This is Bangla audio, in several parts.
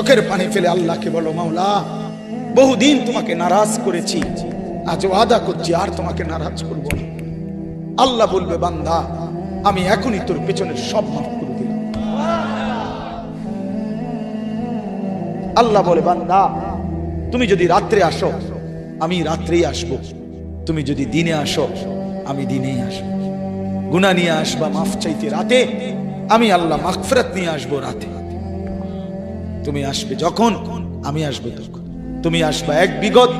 চোখের পানি ফেলে আল্লাহকে বলো, মাওলা বহুদিন তোমাকে নারাজ করেছি, আজ ওয়াদা করছি আর তোমাকে নারাজ করব না। আল্লাহ বলবে, বান্দা আমি এখনই তোর পেছনের সব মাফ করে দিলাম। আল্লাহ বলে, বান্দা তুমি যদি রাত্রে আসো আমি রাত্রেই আসবো, তুমি যদি দিনে আসো আমি দিনেই আসবো। গুনাহ নিয়ে আসবা মাফ চাইতে রাতে, আমি আল্লাহ মাগফিরাত নিয়ে আসবো রাতে। তুমি আসবে যখন আমি আসবো তখন। তুমি আসবা এক বিগত,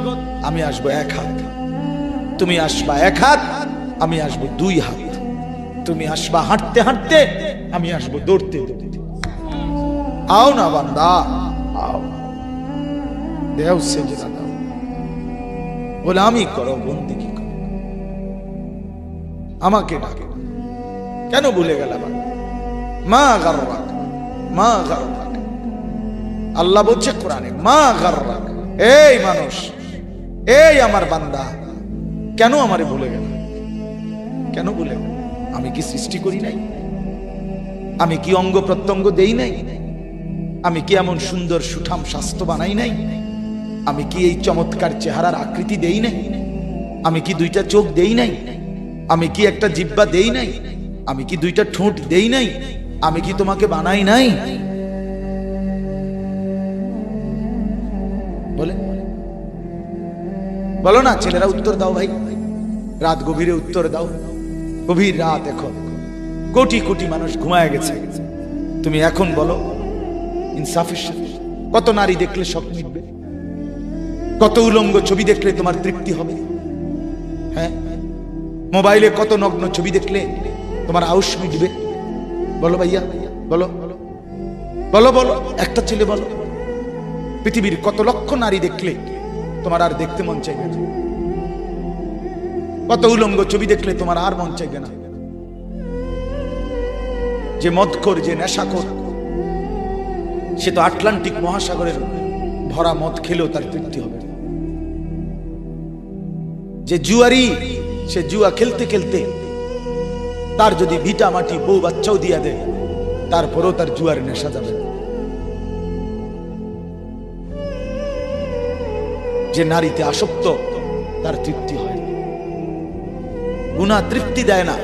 আমি আসবো এক হাত। তুমি আসবা এক হাত, আমি আসবো দুই হাত। তুমি আসবা হাঁটতে হাঁটতে, আমি আসবো দৌড়তে দৌড়তে। আও না বান্দা, আও, দেও সেজদা দাও, গোলামি করো, বন্দেগী করো, আমাকে ডাকে। কেন ভুলে গেলাম? মা গাররাক, মা গাররাক। আল্লাহ বলছে কোরআনে, মা গাররাক। এই মানুষ, এই আমার বান্দা, কেন আমারে ভুলে গেল? কেন ভুলে গেল? আমি কি সৃষ্টি করি নাই? আমি কি অঙ্গ প্রত্যঙ্গ দেই নাই? আমি কি এমন সুন্দর সুঠাম স্বাস্থ্য বানাই নাই? আমি কি এই চমৎকার চেহারার আকৃতি দেই নাই? আমি কি দুইটা চোখ দেই নাই? আমি কি একটা জিহ্বা দেই নাই? আমি কি দুইটা ঠোঁট দেই নাই? আমি কি তোমাকে বানাই নাই? বলে বলো না ছেলেরা, উত্তর দাও ভাই। রাত গভীরে উত্তর দাও। গভীর রাত, এখন কোটি কোটি মানুষ ঘুমায় গেছে। তুমি এখন বলো ইনসাফের সাথে, কত নারী দেখলে শখ মিটবে? কত উলঙ্গ ছবি দেখলে তোমার তৃপ্তি হবে? হ্যাঁ, মোবাইলে কত নগ্ন ছবি দেখলে তোমার আউশ মিটবে? বলো ভাইয়া, বলো বলো বলো, একটা ছেলে বলো। পৃথিবীর কত লক্ষ নারী দেখলে তোমার আর দেখতে মন চাইবে না? কত উলঙ্গ ছবি দেখলে তোমার আর মন চাইবে না? যে মদখোর, যে নেশাখোর, সে তো আটলান্টিক মহাসাগরের ভরা মদ খেলেও তার তৃপ্তি হবে। যে জুয়ারি, সে জুয়া খেলতে খেলতে তার যদি ভিটা মাটি বউ বাচ্চাও দিয়া দেয়, তারপরেও তার জুয়ার নেশা যাবে। যে নারীতে আসক্ত, তার তৃপ্তি হয়। গুনাহ তৃপ্তি দেয় না।